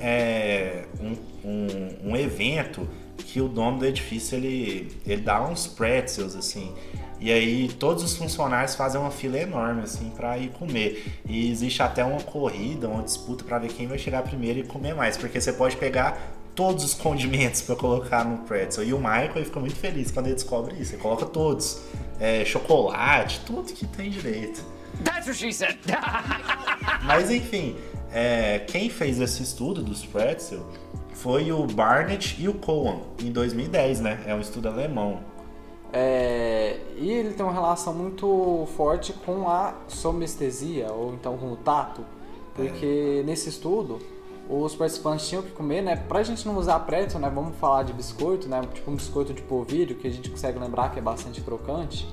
um evento que o dono do edifício ele dá uns pretzels assim. E aí todos os funcionários fazem uma fila enorme assim para ir comer. E existe até uma corrida, uma disputa para ver quem vai chegar primeiro e comer mais, porque você pode pegar todos os condimentos para colocar no pretzel. E o Michael ele fica muito feliz quando ele descobre isso. Ele coloca todos, chocolate, tudo que tem direito. That's what she said. Mas enfim, quem fez esse estudo dos pretzel foi o Barnett e o Cohen em 2010, né? É um estudo alemão. E ele tem uma relação muito forte com a somestesia, ou então com o tato, porque nesse estudo os participantes tinham que comer, né? Pra gente não usar pretzel, né? Vamos falar de biscoito, né? Tipo um biscoito de polvilho, que a gente consegue lembrar que é bastante crocante.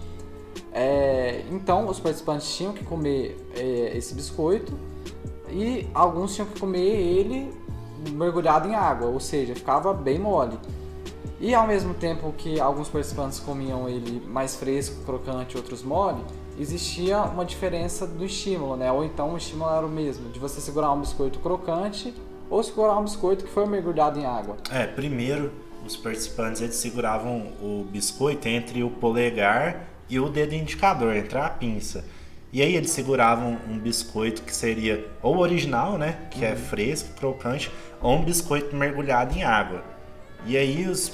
Então os participantes tinham que comer esse biscoito e alguns tinham que comer ele mergulhado em água, ou seja, ficava bem mole. E ao mesmo tempo que alguns participantes comiam ele mais fresco, crocante, outros mole, existia uma diferença do estímulo, né? Ou então o estímulo era o mesmo, de você segurar um biscoito crocante ou segurar um biscoito que foi mergulhado em água. Primeiro os participantes eles seguravam o biscoito entre o polegar e o dedo indicador, entre a pinça. E aí eles seguravam um biscoito que seria ou original, né? Que é fresco, crocante, ou um biscoito mergulhado em água. E aí os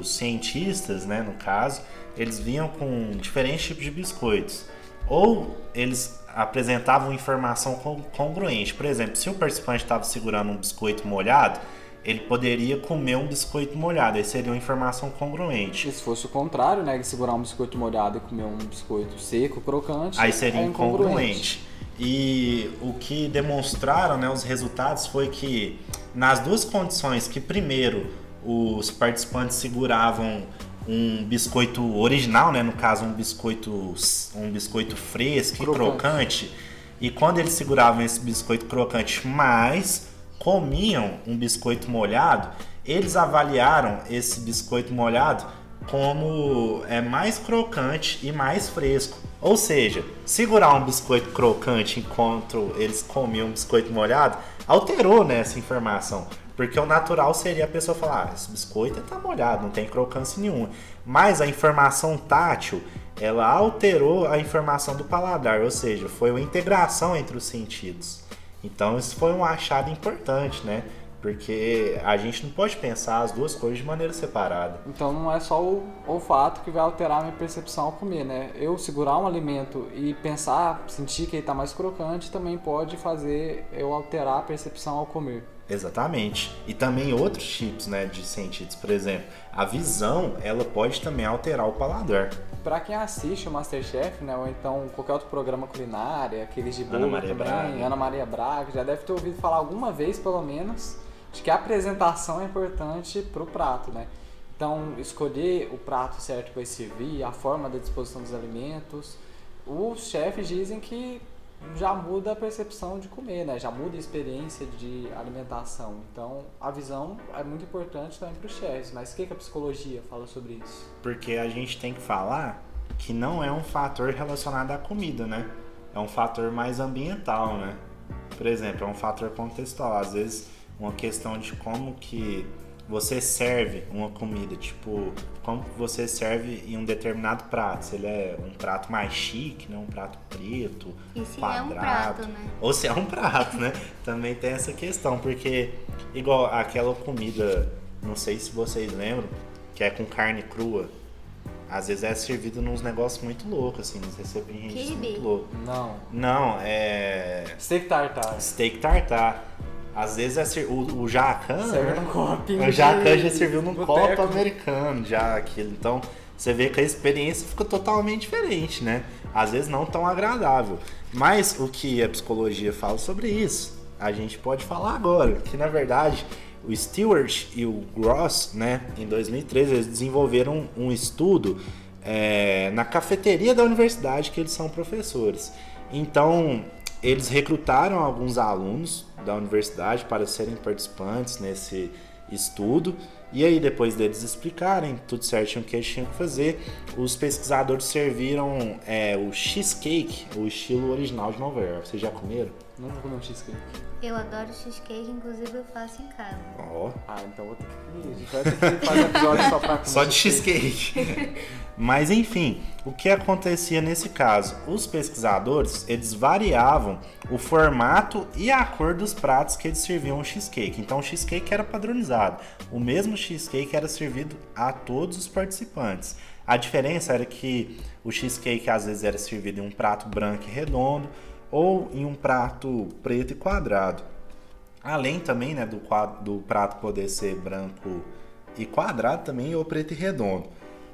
cientistas, né, no caso, eles vinham com diferentes tipos de biscoitos. Ou eles apresentavam informação congruente. Por exemplo, se o participante estava segurando um biscoito molhado, ele poderia comer um biscoito molhado. Aí seria uma informação congruente. E se fosse o contrário, né, ele segurar um biscoito molhado e comer um biscoito seco, crocante, aí seria incongruente. E o que demonstraram, né, os resultados foi que nas duas condições que primeiro os participantes seguravam um biscoito original, né, no caso um biscoito fresco e crocante, e quando eles seguravam esse biscoito crocante, mas comiam um biscoito molhado, eles avaliaram esse biscoito molhado como mais crocante e mais fresco. Ou seja, segurar um biscoito crocante enquanto eles comiam um biscoito molhado alterou, né, essa informação. Porque o natural seria a pessoa falar, esse biscoito está molhado, não tem crocância nenhuma. Mas a informação tátil, ela alterou a informação do paladar, ou seja, foi uma integração entre os sentidos. Então isso foi um achado importante, né? Porque a gente não pode pensar as duas coisas de maneira separada. Então não é só o olfato que vai alterar a minha percepção ao comer, né? Eu segurar um alimento e pensar, sentir que ele está mais crocante, também pode fazer eu alterar a percepção ao comer. Exatamente. E também outros tipos, né, de sentidos. Por exemplo, a visão, ela pode também alterar o paladar. Para quem assiste o MasterChef, né, ou então qualquer outro programa culinário, aqueles de bolo também, Ana Maria Braga, já deve ter ouvido falar alguma vez, pelo menos, de que a apresentação é importante para o prato, né? Então, escolher o prato certo que vai servir, a forma da disposição dos alimentos. Os chefes dizem que já muda a percepção de comer, né? Já muda a experiência de alimentação. Então, a visão é muito importante também para os chefs. Mas o que a psicologia fala sobre isso? Porque a gente tem que falar que não é um fator relacionado à comida, né? É um fator mais ambiental, né? Por exemplo, é um fator contextual. Às vezes, uma questão de como que você serve uma comida, tipo, como você serve em um determinado prato. Se ele é um prato mais chique, né? Um prato preto, e se quadrado. É um prato, né? Ou se é um prato, né? Também tem essa questão, porque igual aquela comida, não sei se vocês lembram, que é com carne crua. Às vezes é servido nos negócios muito loucos, assim, nos recipientes muito loucos. Não, é... Steak tartar. Steak tartar. Às vezes é o jacan... Serve num copinho. O jacan já serviu num copo americano, já aquilo. Então, você vê que a experiência fica totalmente diferente, né? Às vezes não tão agradável. Mas o que a psicologia fala sobre isso, a gente pode falar agora. Que, na verdade, o Stewart e o Gross, né, em 2013, eles desenvolveram um estudo na cafeteria da universidade, que eles são professores. Então, eles recrutaram alguns alunos da universidade para serem participantes nesse estudo. E aí, depois deles explicarem tudo certinho o que eles tinham que fazer, os pesquisadores serviram o cheesecake, o estilo original de Nova York. Vocês já comeram? Nunca comi um cheesecake. Eu adoro cheesecake, inclusive eu faço em casa. Então vou ter que ir. A gente vai ter que fazer um episódio só pra comer. Só de cheesecake. Mas enfim, o que acontecia nesse caso? Os pesquisadores, eles variavam o formato e a cor dos pratos que eles serviam o cheesecake. Então o cheesecake era padronizado. O mesmo cheesecake era servido a todos os participantes. A diferença era que o cheesecake às vezes era servido em um prato branco e redondo, ou em um prato preto e quadrado. Além também, né, do prato poder ser branco e quadrado também, ou preto e redondo.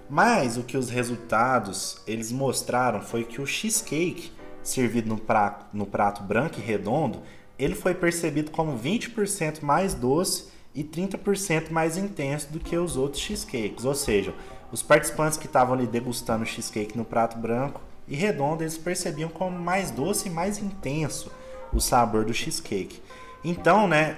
Mas o que os resultados eles mostraram foi que o cheesecake servido no prato branco e redondo, ele foi percebido como 20% mais doce e 30% mais intenso do que os outros cheesecakes. Ou seja, os participantes que estavam ali degustando o cheesecake no prato branco e redondo, eles percebiam como mais doce e mais intenso o sabor do cheesecake. Então, né,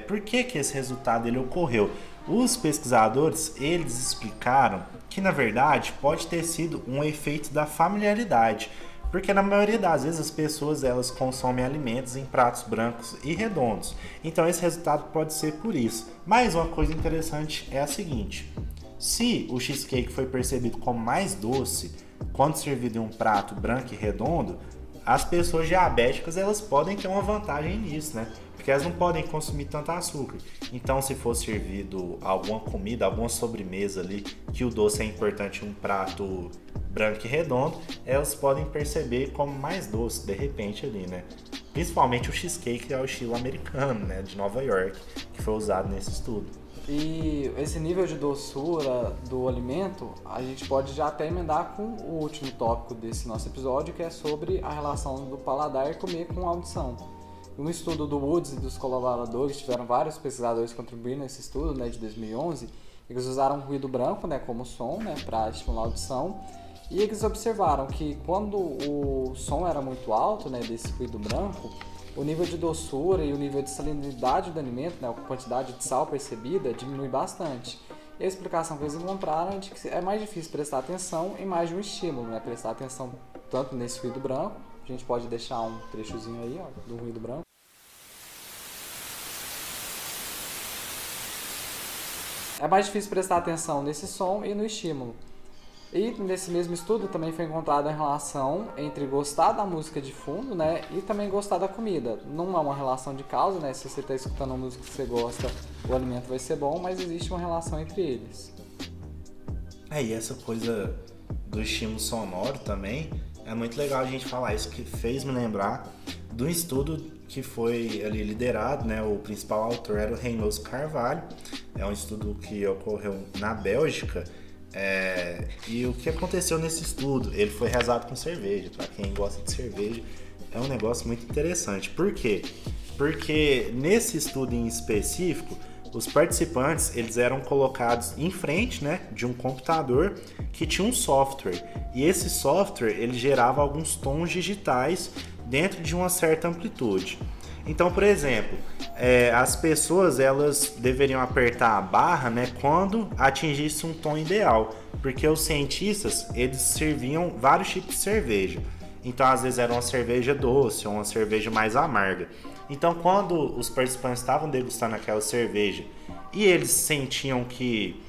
por que esse resultado ele ocorreu? Os pesquisadores, eles explicaram que, na verdade, pode ter sido um efeito da familiaridade, porque na maioria das vezes as pessoas elas consomem alimentos em pratos brancos e redondos. Então esse resultado pode ser por isso. Mas uma coisa interessante é a seguinte: se o cheesecake foi percebido como mais doce quando servido em um prato branco e redondo, as pessoas diabéticas elas podem ter uma vantagem nisso, né? Porque elas não podem consumir tanto açúcar. Então, se for servido alguma comida, alguma sobremesa ali, que o doce é importante em um prato branco e redondo, elas podem perceber como mais doce, de repente, ali, né? Principalmente o cheesecake, que é o estilo americano, né? De Nova York, que foi usado nesse estudo. E esse nível de doçura do alimento, a gente pode já até emendar com o último tópico desse nosso episódio, que é sobre a relação do paladar e comer com a audição. Um estudo do Woods e dos colaboradores, tiveram vários pesquisadores contribuindo nesse estudo, né, de 2011, eles usaram ruído branco, né, como som, né, para estimular a audição, e eles observaram que quando o som era muito alto, né, desse ruído branco, o nível de doçura e o nível de salinidade do alimento, né, a quantidade de sal percebida, diminui bastante. E a explicação que eles encontraram é de que é mais difícil prestar atenção em mais de um estímulo, né, prestar atenção tanto nesse ruído branco, a gente pode deixar um trechozinho aí, ó, do ruído branco. É mais difícil prestar atenção nesse som e no estímulo. E nesse mesmo estudo também foi encontrada a relação entre gostar da música de fundo, né, e também gostar da comida. Não é uma relação de causa, né, se você está escutando uma música que você gosta, o alimento vai ser bom, mas existe uma relação entre eles. E essa coisa do estímulo sonoro também, é muito legal a gente falar isso, que fez me lembrar do estudo que foi ali liderado, né, o principal autor era o Reinoso Carvalho, é um estudo que ocorreu na Bélgica. E o que aconteceu nesse estudo? Ele foi realizado com cerveja. Para quem gosta de cerveja, é um negócio muito interessante. Por quê? Porque nesse estudo em específico, os participantes eles eram colocados em frente, né, de um computador que tinha um software. E esse software ele gerava alguns tons digitais dentro de uma certa amplitude. Então, por exemplo, as pessoas elas deveriam apertar a barra, né, quando atingisse um tom ideal, porque os cientistas eles serviam vários tipos de cerveja. Então, às vezes era uma cerveja doce ou uma cerveja mais amarga. Então, quando os participantes estavam degustando aquela cerveja e eles sentiam que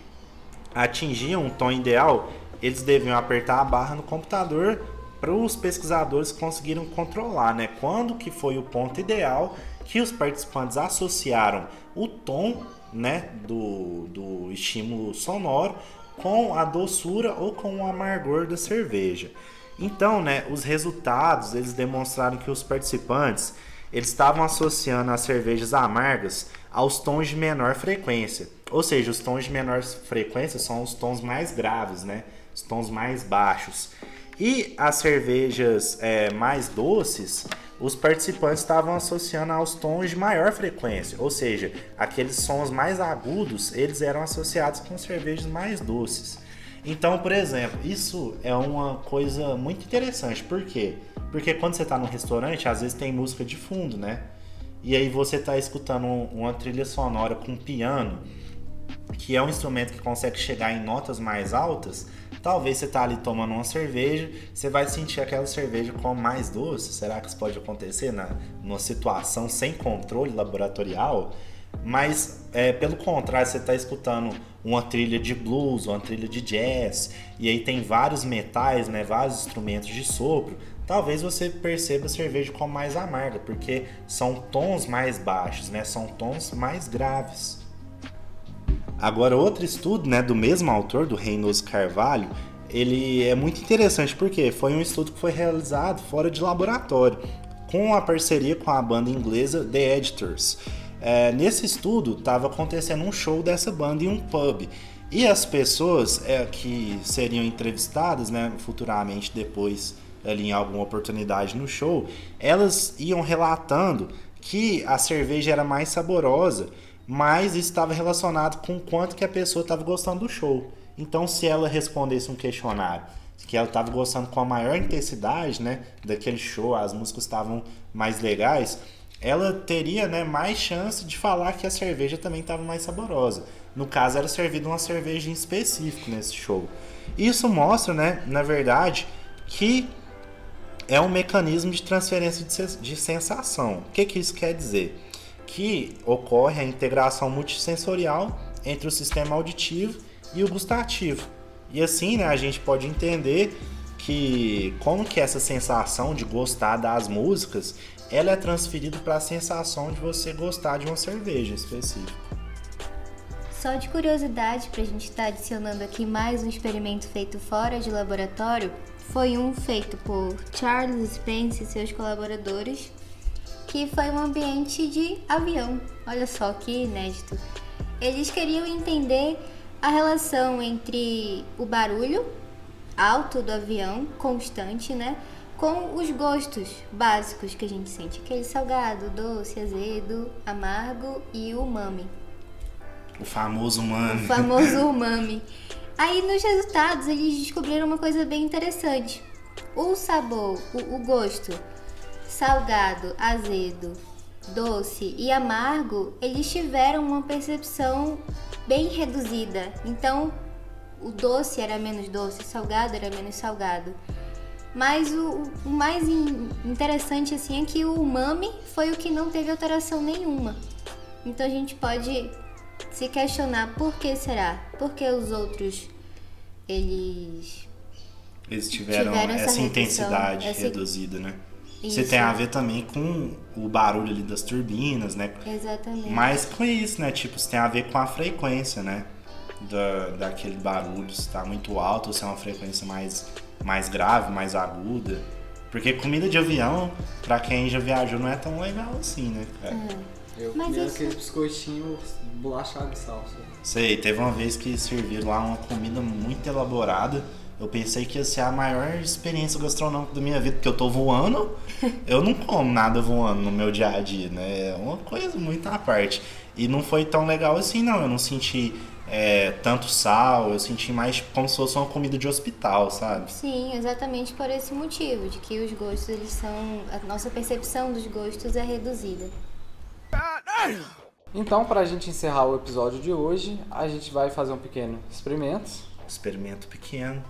atingiam um tom ideal, eles deviam apertar a barra no computador para os pesquisadores conseguiram controlar, né, quando que foi o ponto ideal que os participantes associaram o tom, né, do estímulo sonoro com a doçura ou com o amargor da cerveja. Então, né, os resultados eles demonstraram que os participantes eles estavam associando as cervejas amargas aos tons de menor frequência. Ou seja, os tons de menor frequência são os tons mais graves, né? Os tons mais baixos. E as cervejas mais doces, os participantes estavam associando aos tons de maior frequência. Ou seja, aqueles sons mais agudos, eles eram associados com cervejas mais doces. Então, por exemplo, isso é uma coisa muito interessante. Por quê? Porque quando você está num restaurante, às vezes tem música de fundo, né? E aí você está escutando uma trilha sonora com piano, que é um instrumento que consegue chegar em notas mais altas. Talvez você está ali tomando uma cerveja, você vai sentir aquela cerveja como mais doce. Será que isso pode acontecer numa situação sem controle laboratorial? Mas, pelo contrário, você está escutando uma trilha de blues, uma trilha de jazz, e aí tem vários metais, né, vários instrumentos de sopro. Talvez você perceba a cerveja como mais amarga, porque são tons mais baixos, né, são tons mais graves. Agora, outro estudo, né, do mesmo autor, do Reynoso Carvalho, ele é muito interessante porque foi um estudo que foi realizado fora de laboratório, com a parceria com a banda inglesa The Editors. Nesse estudo estava acontecendo um show dessa banda em um pub, e as pessoas que seriam entrevistadas, né, futuramente depois ali em alguma oportunidade no show, elas iam relatando que a cerveja era mais saborosa, mas isso estava relacionado com o quanto que a pessoa estava gostando do show. Então, se ela respondesse um questionário que ela estava gostando com a maior intensidade, né, daquele show, as músicas estavam mais legais, ela teria, né, mais chance de falar que a cerveja também estava mais saborosa. No caso, era servida uma cerveja em específico nesse show. Isso mostra, né, na verdade, que é um mecanismo de transferência de sensação. O que isso quer dizer? Que ocorre a integração multissensorial entre o sistema auditivo e o gustativo. E assim, né, a gente pode entender que como que essa sensação de gostar das músicas, ela é transferida para a sensação de você gostar de uma cerveja específica. Só de curiosidade, para a gente estar adicionando aqui mais um experimento feito fora de laboratório, foi um feito por Charles Spence e seus colaboradores, que foi um ambiente de avião. Olha só que inédito. Eles queriam entender a relação entre o barulho alto do avião, constante, né, com os gostos básicos que a gente sente, aquele salgado, doce, azedo, amargo e o umami. O famoso umami. O famoso umami. Aí nos resultados eles descobriram uma coisa bem interessante. O sabor, o gosto salgado, azedo, doce e amargo, eles tiveram uma percepção bem reduzida. Então, o doce era menos doce, o salgado era menos salgado. Mas o mais interessante assim é que o umami foi o que não teve alteração nenhuma. Então a gente pode se questionar por que será? Por que os outros eles tiveram essa intensidade reduzida, né? Isso tem a ver também com o barulho ali das turbinas, né? Exatamente. Mas com isso, né? Tipo, isso tem a ver com a frequência, né? Daquele barulho, se tá muito alto ou se é uma frequência mais grave, mais aguda. Porque comida de avião, pra quem já viajou, não é tão legal assim, né, cara? Eu comi aquele biscoitinho bolachado de salsa. Sei, teve uma vez que serviram lá uma comida muito elaborada. Eu pensei que ia ser a maior experiência gastronômica da minha vida, porque eu tô voando, eu não como nada voando no meu dia a dia, né? É uma coisa muito à parte. E não foi tão legal assim, não. Eu não senti tanto sal, eu senti mais como se fosse uma comida de hospital, sabe? Sim, exatamente por esse motivo, de que os gostos, eles são... A nossa percepção dos gostos é reduzida. Então, pra gente encerrar o episódio de hoje, a gente vai fazer um pequeno experimento. Experimento pequeno.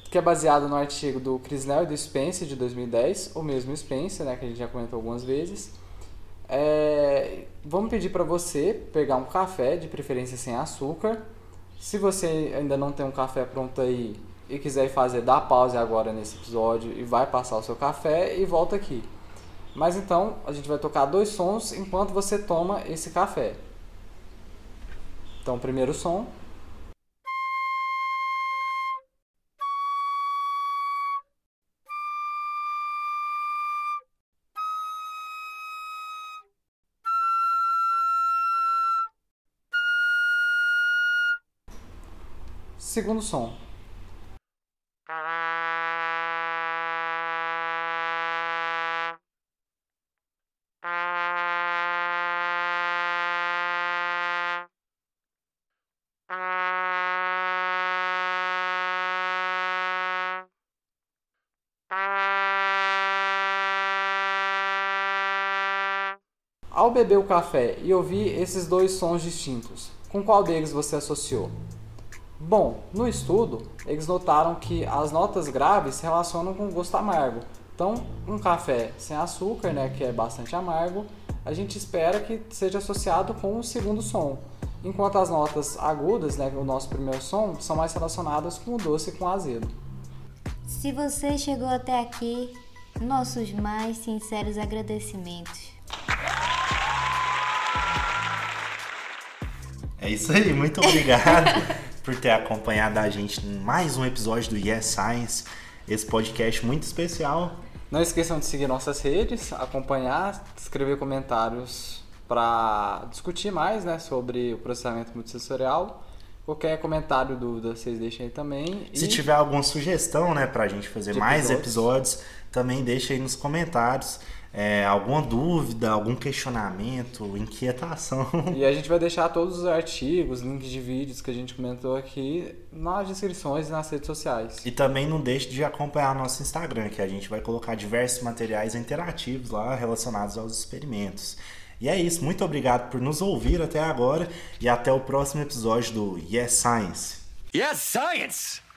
Que é baseado no artigo do Crisnell e do Spencer, de 2010, o mesmo Spencer, né, que a gente já comentou algumas vezes. Vamos pedir para você pegar um café, de preferência sem açúcar. Se você ainda não tem um café pronto aí e quiser fazer, dá pause agora nesse episódio e vai passar o seu café e volta aqui. Mas então, a gente vai tocar 2 sons enquanto você toma esse café. Então, primeiro som. Segundo som. Ao beber o café e ouvir esses 2 sons distintos, com qual deles você associou? Bom, no estudo, eles notaram que as notas graves se relacionam com o gosto amargo. Então, um café sem açúcar, né, que é bastante amargo, a gente espera que seja associado com o segundo som. Enquanto as notas agudas, né, o nosso primeiro som, são mais relacionadas com o doce e com o azedo. Se você chegou até aqui, nossos mais sinceros agradecimentos. É isso aí, muito obrigado por ter acompanhado a gente em mais um episódio do Yes Science, esse podcast muito especial. Não esqueçam de seguir nossas redes, acompanhar, escrever comentários para discutir mais, né, sobre o processamento multissensorial. Qualquer comentário, dúvida, vocês deixem aí também. Se tiver alguma sugestão, né, pra gente fazer mais episódios, também deixa aí nos comentários. Alguma dúvida, algum questionamento, inquietação. E a gente vai deixar todos os artigos, links de vídeos que a gente comentou aqui nas descrições e nas redes sociais. E também não deixe de acompanhar nosso Instagram, que a gente vai colocar diversos materiais interativos lá relacionados aos experimentos. E é isso, muito obrigado por nos ouvir até agora e até o próximo episódio do Yes Science. Yes, science!